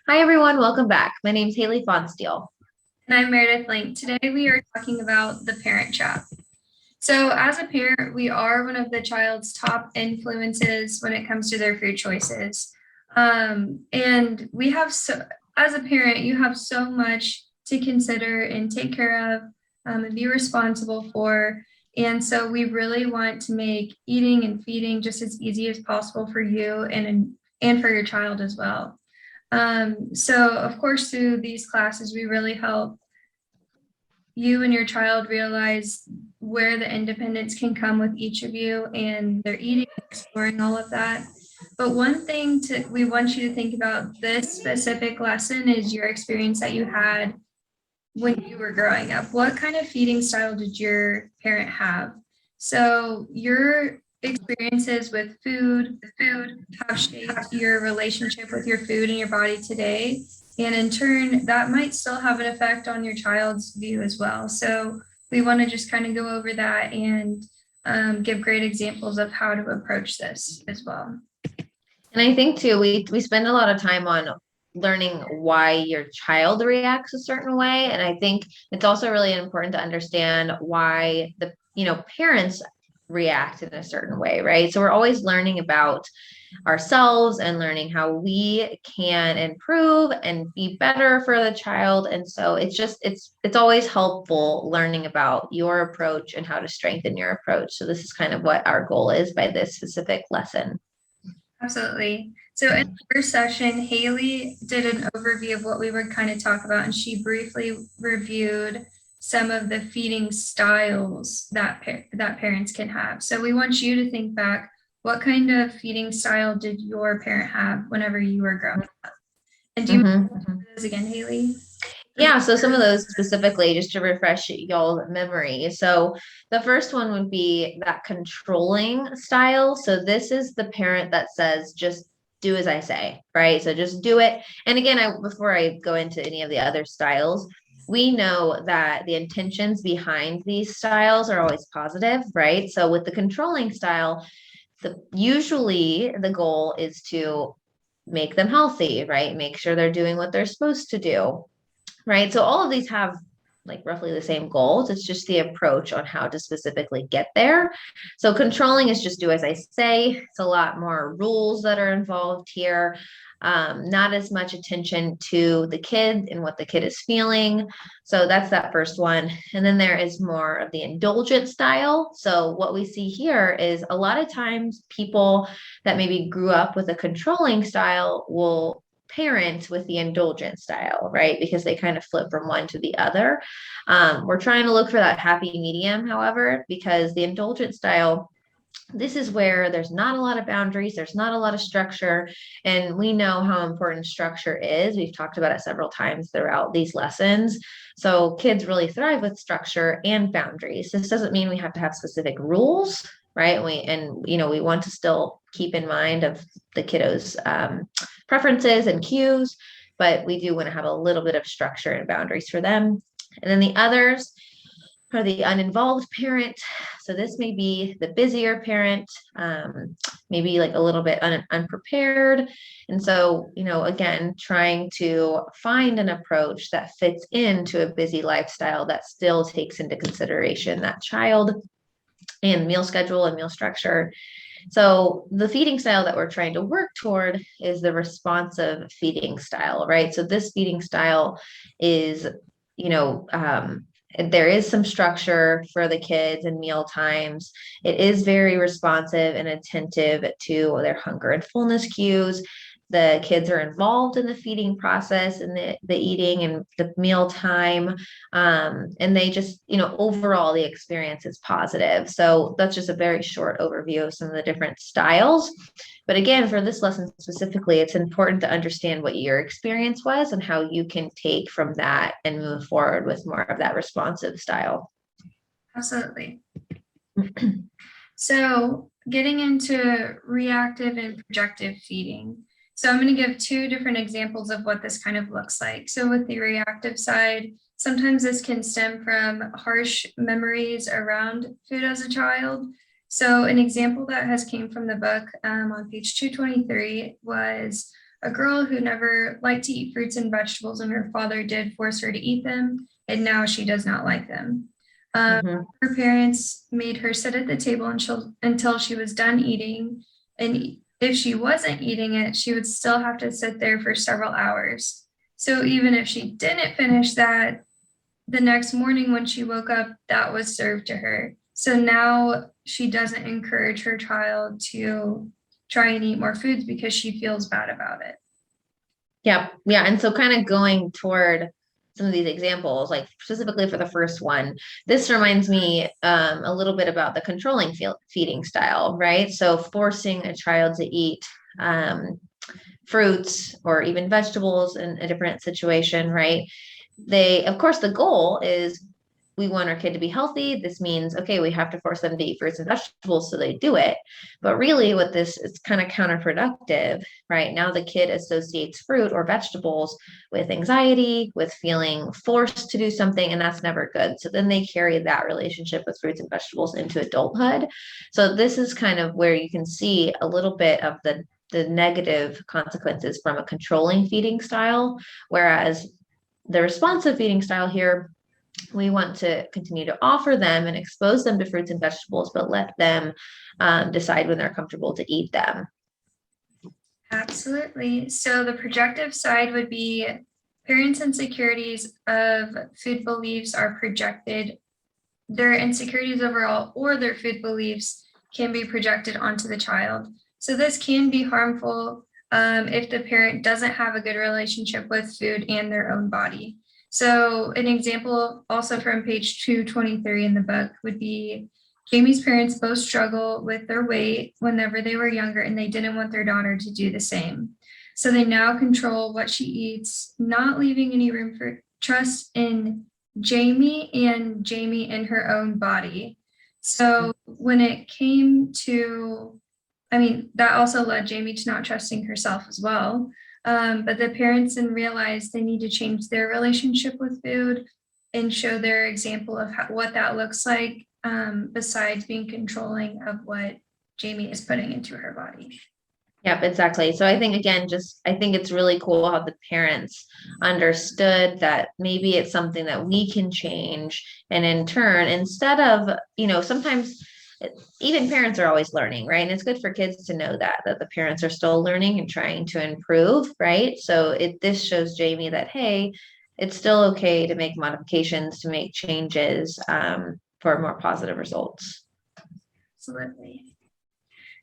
Hi, everyone. Welcome back. My name's Haley Fonsteel. And I'm Meredith Link. Today we are talking about the parent trap. So, as a parent, we are one of the child's top influences when it comes to their food choices. And we have as a parent, you have so much to consider and take care of and be responsible for. And so, we really want to make eating and feeding just as easy as possible for you and for your child as well. So, of course, through these classes, we really help you and your child realize where the independence can come with each of you and their eating, exploring all of that. But one thing we want you to think about this specific lesson is your experience that you had when you were growing up. What kind of feeding style did your parent have? So your experiences with food have shaped your relationship with your food and your body today. And in turn, that might still have an effect on your child's view as well. So we want to just kind of go over that and give great examples of how to approach this as well. And I think too, we spend a lot of time on learning why your child reacts a certain way. And I think it's also really important to understand why the parents react in a certain way, right? So we're always learning about ourselves and learning how we can improve and be better for the child. And so it's always helpful learning about your approach and how to strengthen your approach. So this is kind of what our goal is by this specific lesson. Absolutely. So in the first session, Haley did an overview of what we would kind of talk about, and she briefly reviewed some of the feeding styles that parents can have. So we want you to think back, what kind of feeding style did your parent have whenever you were growing up? And do you Mhm. those again, Haley? Yeah, so some of those specifically, just to refresh y'all's memory. So the first one would be that controlling style. So this is the parent that says, just do as I say, right? So just do it. And again, before I go into any of the other styles, we know that the intentions behind these styles are always positive, right? So with the controlling style, usually the goal is to make them healthy, right? Make sure they're doing what they're supposed to do, right? So all of these have like roughly the same goals. It's just the approach on how to specifically get there. So controlling is just do as I say. It's a lot more rules that are involved here. Not as much attention to the kid and what the kid is feeling. So that's that first one. And then there is more of the indulgent style. So what we see here is a lot of times people that maybe grew up with a controlling style will parent with the indulgent style, right? Because they kind of flip from one to the other. We're trying to look for that happy medium, however, because the indulgent style, this is where there's not a lot of boundaries, there's not a lot of structure, and we know how important structure is. We've talked about it several times throughout these lessons. So kids really thrive with structure and boundaries. This doesn't mean we have to have specific rules, right? We want to still keep in mind of the kiddos' preferences and cues, but we do want to have a little bit of structure and boundaries for them. And then the others are the uninvolved parent. So this may be the busier parent, maybe like a little bit unprepared. And so, again, trying to find an approach that fits into a busy lifestyle that still takes into consideration that child and meal schedule and meal structure. So the feeding style that we're trying to work toward is the responsive feeding style, right? So this feeding style is, you know, um, there is some structure for the kids and meal times. It is very responsive and attentive to their hunger and fullness cues. The kids are involved in the feeding process and the eating and the meal time. And they just, overall, the experience is positive. So that's just a very short overview of some of the different styles. But again, for this lesson specifically, it's important to understand what your experience was and how you can take from that and move forward with more of that responsive style. Absolutely. So, getting into reactive and projective feeding. So, I'm going to give two different examples of what this kind of looks like. So, with the reactive side, sometimes this can stem from harsh memories around food as a child. So, an example that has came from the book on page 223 was a girl who never liked to eat fruits and vegetables, and her father did force her to eat them, and now she does not like them. Mhm. Her parents made her sit at the table until she was done eating. And if she wasn't eating it, she would still have to sit there for several hours. So even if she didn't finish that, the next morning when she woke up, that was served to her. So now she doesn't encourage her child to try and eat more foods because she feels bad about it. Yeah, yeah. And so kind of going toward some of these examples, like specifically for the first one, this reminds me a little bit about the controlling feeding style, right? So forcing a child to eat fruits or even vegetables in a different situation, right? Of course, the goal is we want our kid to be healthy. This means, okay, we have to force them to eat fruits and vegetables so they do it. But really, what this is kind of counterproductive, right? Now the kid associates fruit or vegetables with anxiety, with feeling forced to do something, and that's never good. So then they carry that relationship with fruits and vegetables into adulthood. So this is kind of where you can see a little bit of the negative consequences from a controlling feeding style, whereas the responsive feeding style here, we want to continue to offer them and expose them to fruits and vegetables, but let them decide when they're comfortable to eat them. Absolutely. So the projective side would be parents' insecurities of food beliefs are projected. Their insecurities overall or their food beliefs can be projected onto the child. So this can be harmful if the parent doesn't have a good relationship with food and their own body. So an example also from page 223 in the book would be Jamie's parents both struggle with their weight whenever they were younger, and they didn't want their daughter to do the same. So they now control what she eats, not leaving any room for trust in Jamie and Jamie in her own body. So when it came to, that also led Jamie to not trusting herself as well. But the parents then realized they need to change their relationship with food and show their example of what that looks like, besides being controlling of what Jamie is putting into her body. Yep, exactly. So I think again, I think it's really cool how the parents understood that maybe it's something that we can change. And in turn, instead of, sometimes even parents are always learning, right? And it's good for kids to know that the parents are still learning and trying to improve, right? So this shows Jamie that, hey, it's still okay to make modifications, to make changes for more positive results. Absolutely.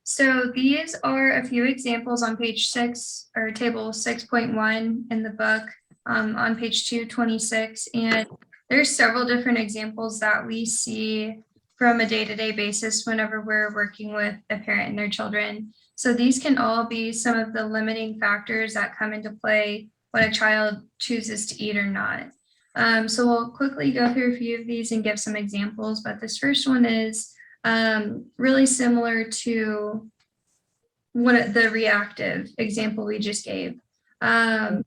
So these are a few examples on page 6 or table 6.1 in the book, on page 226. And there's several different examples that we see from a day-to-day basis whenever we're working with a parent and their children. So these can all be some of the limiting factors that come into play when a child chooses to eat or not. So we'll quickly go through a few of these and give some examples, but this first one is really similar to the reactive example we just gave. The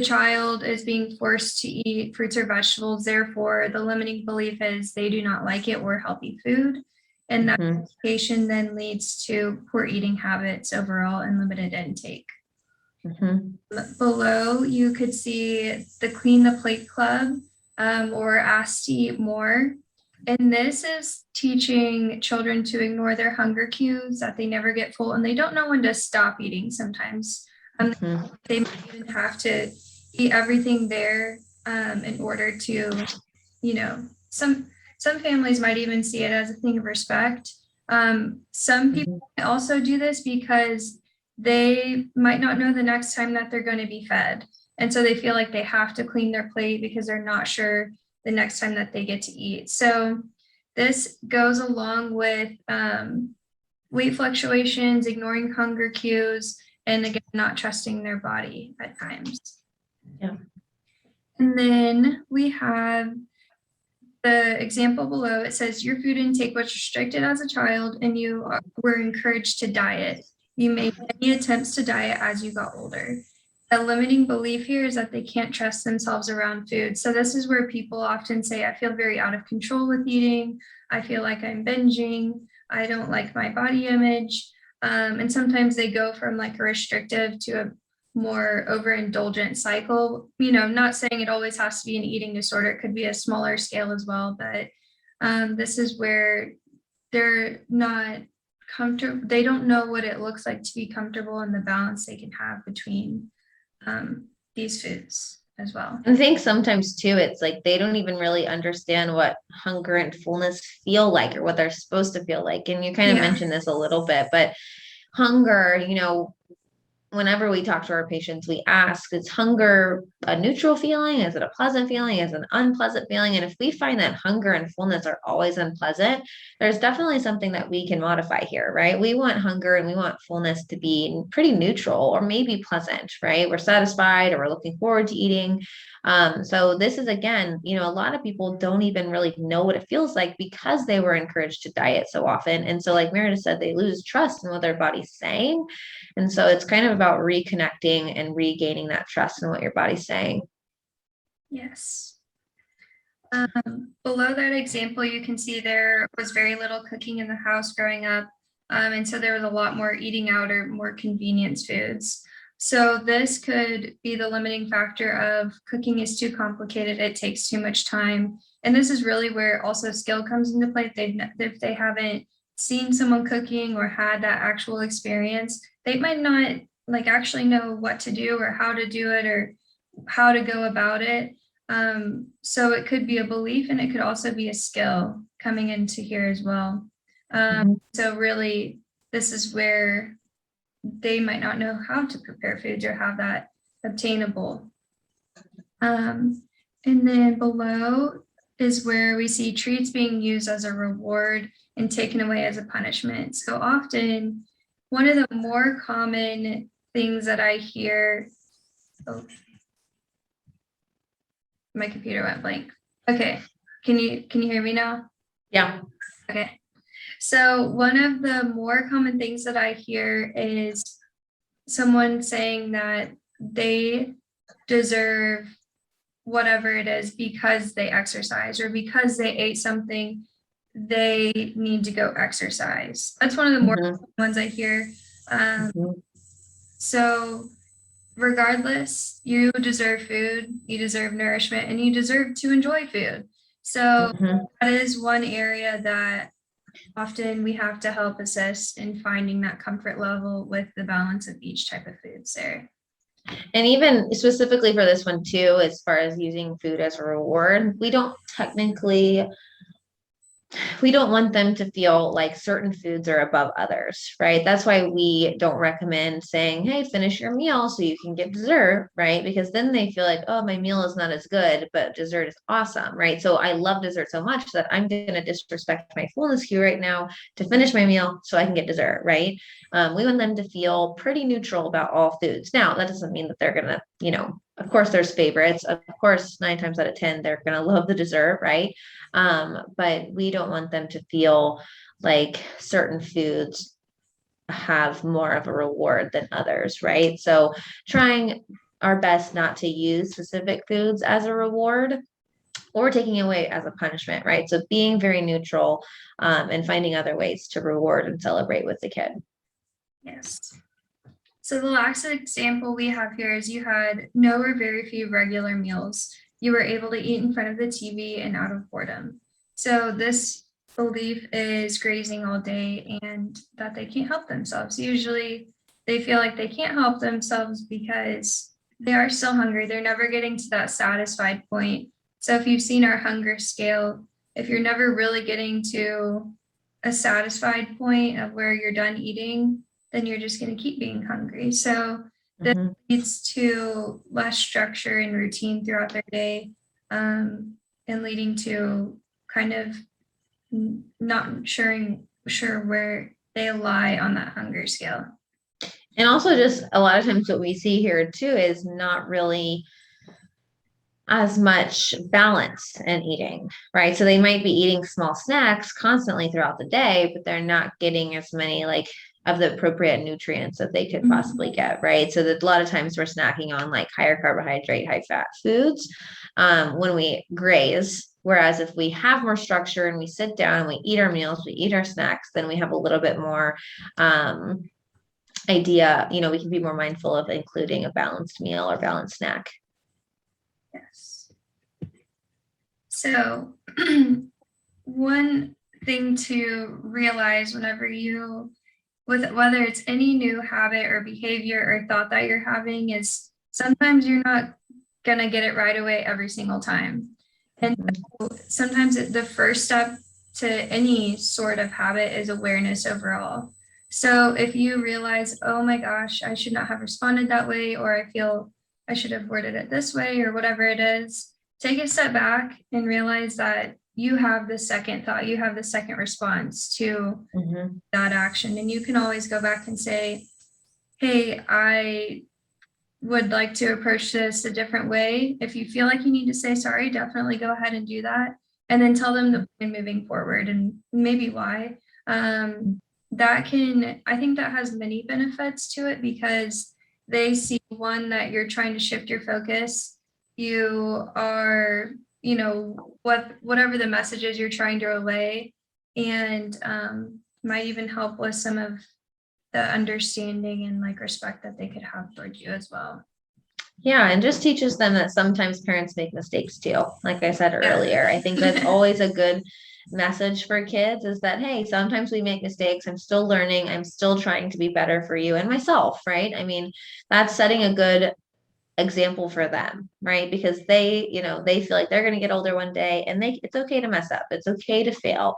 child is being forced to eat fruits or vegetables, therefore the limiting belief is they do not like it or healthy food. And that education then leads to poor eating habits overall and limited intake. Below, you could see the Clean the Plate Club, or Ask to Eat More. And this is teaching children to ignore their hunger cues, that they never get full and they don't know when to stop eating sometimes. They might even have to eat everything there in order to, some families might even see it as a thing of respect. Some people also do this because they might not know the next time that they're going to be fed. And so they feel like they have to clean their plate because they're not sure the next time that they get to eat. So this goes along with weight fluctuations, ignoring hunger cues, and again, not trusting their body at times. Yeah. And then we have the example below. It says your food intake was restricted as a child and you were encouraged to diet. You made many attempts to diet as you got older. A limiting belief here is that they can't trust themselves around food. So this is where people often say, I feel very out of control with eating. I feel like I'm binging. I don't like my body image. And sometimes they go from like a restrictive to a more overindulgent cycle. Not saying it always has to be an eating disorder. It could be a smaller scale as well, but this is where they're not comfortable. They don't know what it looks like to be comfortable and the balance they can have between these foods as well. I think sometimes too, it's like they don't even really understand what hunger and fullness feel like or what they're supposed to feel like. And you kind of Yeah. mentioned this a little bit, but hunger, whenever we talk to our patients, we ask, is hunger a neutral feeling? Is it a pleasant feeling? Is it an unpleasant feeling? And if we find that hunger and fullness are always unpleasant, there's definitely something that we can modify here, right? We want hunger and we want fullness to be pretty neutral or maybe pleasant, right? We're satisfied or we're looking forward to eating. So this is again, a lot of people don't even really know what it feels like because they were encouraged to diet so often. And so like Meredith said, they lose trust in what their body's saying. And so it's kind of about reconnecting and regaining that trust in what your body's saying. Yes. Below that example, you can see there was very little cooking in the house growing up. And so there was a lot more eating out or more convenience foods. So this could be the limiting factor of cooking is too complicated. It takes too much time. And this is really where also skill comes into play. If they haven't seen someone cooking or had that actual experience, they might not like actually know what to do or how to do it or how to go about it. So it could be a belief and it could also be a skill coming into here as well. So really, this is where they might not know how to prepare foods or have that obtainable. And then below is where we see treats being used as a reward and taken away as a punishment. So often, one of the more common things that I hear, my computer went blank. Okay, can you hear me now? Yeah. Okay. So one of the more common things that I hear is someone saying that they deserve whatever it is because they exercise or because they ate something, they need to go exercise. That's one of the more common ones I hear. So regardless, you deserve food, you deserve nourishment, and you deserve to enjoy food. So that is one area that often we have to help assist in finding that comfort level with the balance of each type of foods there. And even specifically for this one too, as far as using food as a reward, we don't want them to feel like certain foods are above others, right? That's why we don't recommend saying, hey, finish your meal so you can get dessert, right? Because then they feel like, oh, my meal is not as good, but dessert is awesome, right? So I love dessert so much that I'm going to disrespect my fullness cue right now to finish my meal so I can get dessert, right? We want them to feel pretty neutral about all foods. Now, that doesn't mean that they're going to, of course, there's favorites. Of course, 9 times out of 10, they're going to love the dessert, right? But we don't want them to feel like certain foods have more of a reward than others, right? So trying our best not to use specific foods as a reward or taking away as a punishment, right? So being very neutral and finding other ways to reward and celebrate with the kid. Yes. So the last example we have here is you had no or very few regular meals. You were able to eat in front of the TV and out of boredom. So this belief is grazing all day and that they can't help themselves. Usually they feel like they can't help themselves because they are still hungry. They're never getting to that satisfied point. So if you've seen our hunger scale, if you're never really getting to a satisfied point of where you're done eating, then you're just going to keep being hungry. So this leads to less structure and routine throughout their day, and leading to kind of not sure where they lie on that hunger scale. And also just a lot of times what we see here too is not really as much balance in eating, right? So they might be eating small snacks constantly throughout the day, but they're not getting as many like of the appropriate nutrients that they could possibly get, right? So that a lot of times we're snacking on like higher carbohydrate, high fat foods when we graze, Whereas if we have more structure and we sit down and we eat our meals, we eat our snacks, then we have a little bit more idea, we can be more mindful of including a balanced meal or balanced snack. Yes. So one thing to realize whenever whether it's any new habit or behavior or thought that you're having is sometimes you're not going to get it right away every single time. And sometimes the first step to any sort of habit is awareness overall. So if you realize, oh my gosh, I should not have responded that way, or I feel I should have worded it this way, or whatever it is, take a step back and realize that you have the second thought, you have the second response to that action. And you can always go back and say, hey, I would like to approach this a different way. If you feel like you need to say sorry, definitely go ahead and do that. And then tell them the plan moving forward and maybe why. I think that has many benefits to it, because they see, one, that you're trying to shift your focus. You are, whatever the message is you're trying to relay, and might even help with some of the understanding and like respect that they could have towards you as well. Yeah, and just teaches them that sometimes parents make mistakes too. Like I said earlier, I think that's always a good message for kids, is that, hey, sometimes we make mistakes. I'm still learning. I'm still trying to be better for you and myself, right? I mean, that's setting a good example for them, right? Because they feel like they're going to get older one day, and it's okay to mess up. It's okay to fail.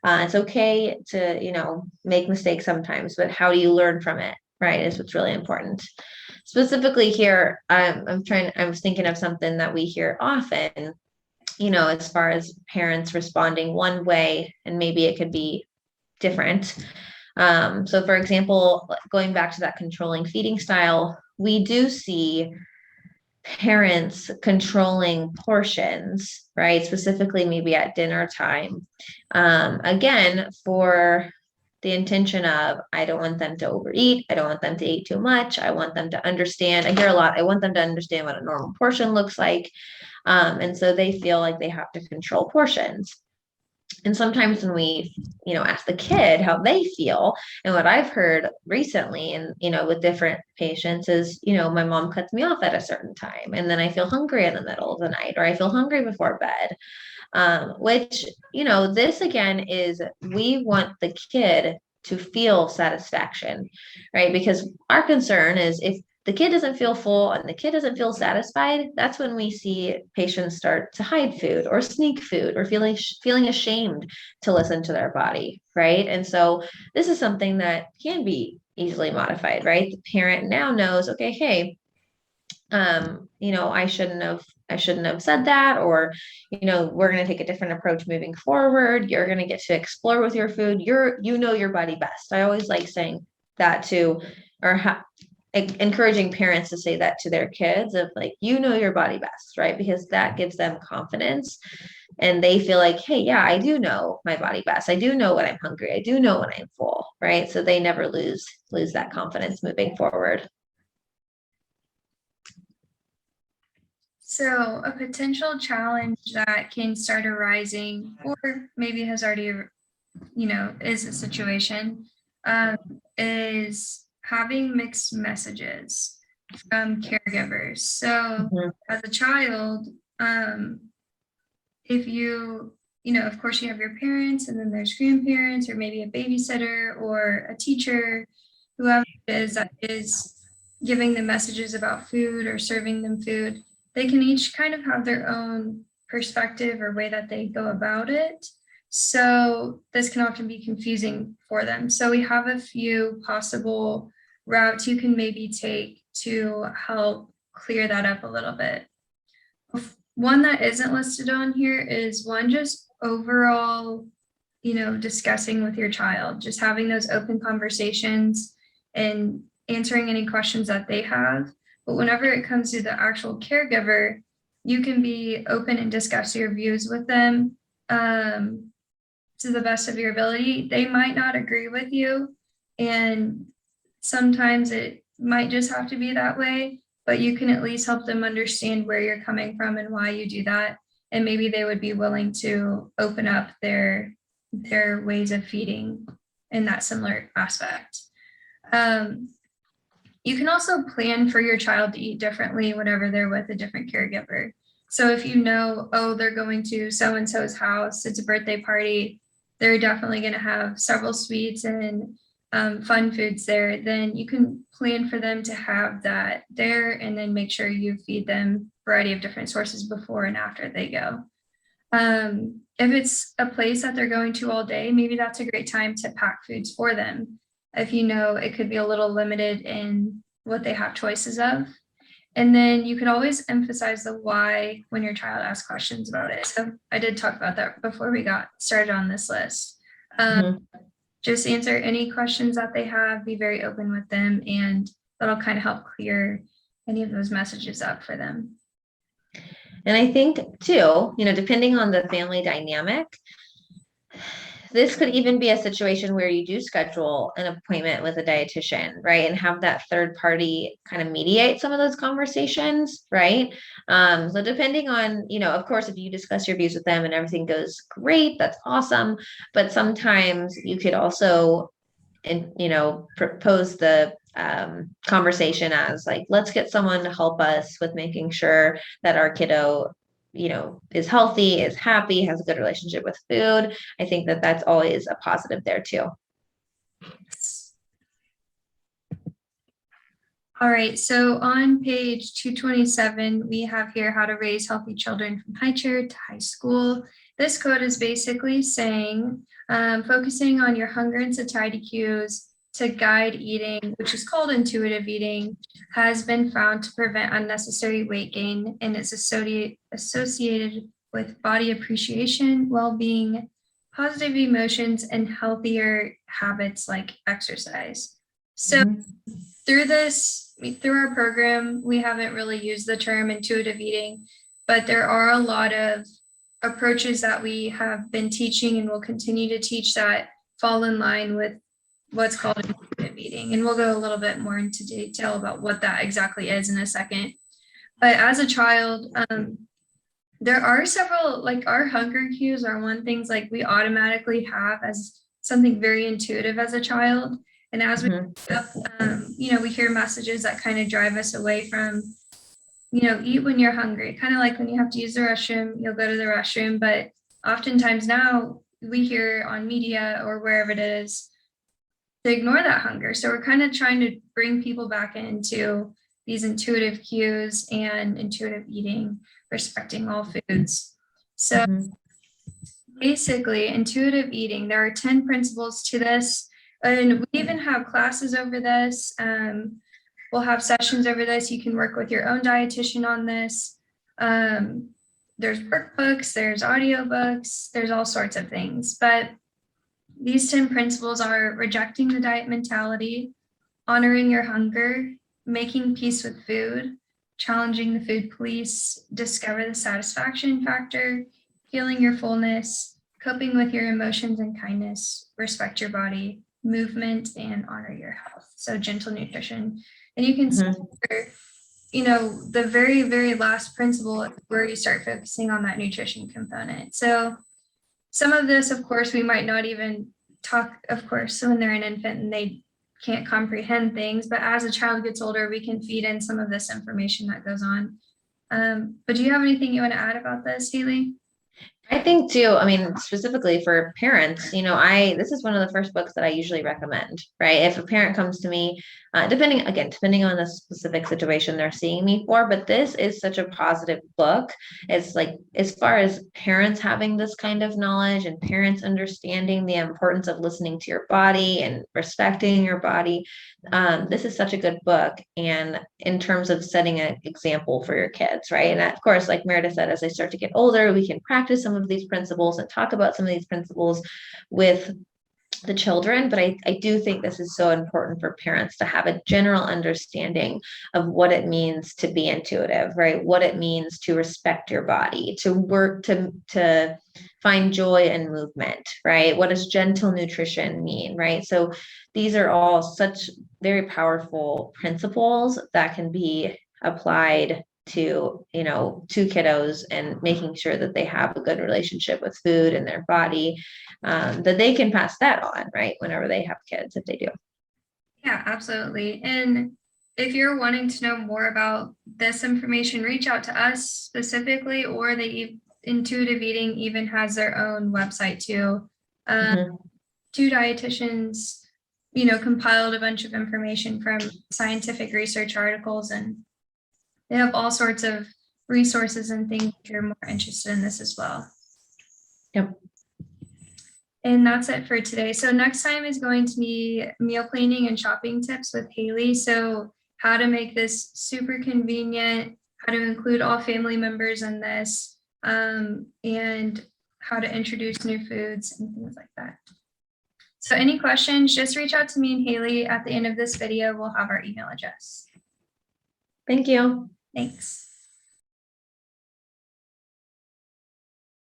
It's okay to, make mistakes sometimes, but how do you learn from it, right? Is what's really important. Specifically here, I was thinking of something that we hear often, as far as parents responding one way, and maybe it could be different. So for example, going back to that controlling feeding style, we do see parents controlling portions, right? Specifically, maybe at dinner time. Again, for the intention of, I don't want them to overeat. I don't want them to eat too much. I want them to understand. I hear a lot, I want them to understand what a normal portion looks like. And so they feel like they have to control portions. And sometimes when we, ask the kid how they feel, and what I've heard recently, and, with different patients is, my mom cuts me off at a certain time, and then I feel hungry in the middle of the night, or I feel hungry before bed. Which, this again is, we want the kid to feel satisfaction, right? Because our concern is, if the kid doesn't feel full and the kid doesn't feel satisfied, that's when we see patients start to hide food or sneak food, or feeling ashamed to listen to their body, right? And so this is something that can be easily modified, right? The parent now knows, okay, hey, I shouldn't have said that, or, we're going to take a different approach moving forward. You're going to get to explore with your food. Your body best. I always like saying that to, or encouraging parents to say that to their kids, of like, your body best, right? Because that gives them confidence, and they feel like, hey, yeah, I do know my body best. I do know when I'm hungry. I do know when I'm full, right? So they never lose that confidence moving forward. So a potential challenge that can start arising, or maybe has already, is a situation, is having mixed messages from caregivers. So as a child, if of course you have your parents, and then there's grandparents, or maybe a babysitter or a teacher, whoever it is that is giving them messages about food or serving them food, they can each kind of have their own perspective or way that they go about it. So this can often be confusing for them. So we have a few possible routes you can maybe take to help clear that up a little bit. One that isn't listed on here is just overall, discussing with your child, just having those open conversations and answering any questions that they have. But whenever it comes to the actual caregiver, you can be open and discuss your views with them to the best of your ability. They might not agree with you, and sometimes it might just have to be that way, but you can at least help them understand where you're coming from and why you do that. and maybe they would be willing to open up their ways of feeding in that similar aspect. You can also plan for your child to eat differently whenever they're with a different caregiver. So if you know, oh, they're going to so-and-so's house, it's a birthday party, they're definitely going to have several sweets and fun foods there, then you can plan for them to have that there, and then make sure you feed them a variety of different sources before and after they go. If it's a place that they're going to all day, maybe that's a great time to pack foods for them. If you know it could be a little limited in what they have choices of. And then you can always emphasize the why when your child asks questions about it. So I did talk about that before we got started on this list. Just answer any questions that they have, be very open with them, and that'll kind of help clear any of those messages up for them. And I think too, depending on the family dynamic, this could even be a situation where you do schedule an appointment with a dietitian, right? And have that third party kind of mediate some of those conversations, right? So depending on, of course, if you discuss your views with them and everything goes great, that's awesome. But sometimes you could also, propose the conversation as like, let's get someone to help us with making sure that our kiddo is healthy, is happy, has a good relationship with food. I think that that's always a positive there too. All right, so on page 227, we have here how to raise healthy children from high chair to high school. This code is basically saying, focusing on your hunger and satiety cues to guide eating, which is called intuitive eating, has been found to prevent unnecessary weight gain, and is associated with body appreciation, well-being, positive emotions, and healthier habits like exercise. So through our program, we haven't really used the term intuitive eating, but there are a lot of approaches that we have been teaching and will continue to teach that fall in line with what's called intuitive eating. And we'll go a little bit more into detail about what that exactly is in a second. But as a child, there are several, like our hunger cues are one things like we automatically have as something very intuitive as a child. And as we we hear messages that kind of drive us away from, eat when you're hungry, kind of like when you have to use the restroom, you'll go to the restroom. But oftentimes now we hear on media or wherever it is, to ignore that hunger. So we're kind of trying to bring people back into these intuitive cues and intuitive eating, respecting all foods. So basically, intuitive eating, there are 10 principles to this. And we even have classes over this. We'll have sessions over this. You can work with your own dietitian on this. There's workbooks, there's audiobooks, there's all sorts of things. But these 10 principles are rejecting the diet mentality, honoring your hunger, making peace with food, challenging the food police, discover the satisfaction factor, healing your fullness, coping with your emotions and kindness, respect your body, movement, and honor your health. So gentle nutrition. And you can see, the very, very last principle where you start focusing on that nutrition component. So some of this, of course, we might not even talk, of course, when they're an infant and they can't comprehend things, but as a child gets older, we can feed in some of this information that goes on. But do you have anything you want to add about this, Haley? I think too, specifically for parents, this is one of the first books that I usually recommend, right? If a parent comes to me, depending on the specific situation they're seeing me for, but this is such a positive book. It's like, as far as parents having this kind of knowledge and parents understanding the importance of listening to your body and respecting your body, this is such a good book. And in terms of setting an example for your kids, right? And of course, like Meredith said, as they start to get older, we can practice some of these principles and talk about some of these principles with the children. But I do think this is so important for parents to have a general understanding of what it means to be intuitive, right? What it means to respect your body, to work to find joy in movement, right? What does gentle nutrition mean, right? So these are all such very powerful principles that can be applied to, two kiddos and making sure that they have a good relationship with food and their body, that they can pass that on, right? Whenever they have kids, if they do. Yeah, absolutely. And if you're wanting to know more about this information, reach out to us specifically, or Intuitive Eating even has their own website too. Mhm. Two dietitians, compiled a bunch of information from scientific research articles, and they have all sorts of resources and things if you're more interested in this as well. Yep. And that's it for today. So next time is going to be meal planning and shopping tips with Haley. So how to make this super convenient, how to include all family members in this, and how to introduce new foods and things like that. So any questions, just reach out to me and Haley at the end of this video. We'll have our email address. Thank you. Thanks.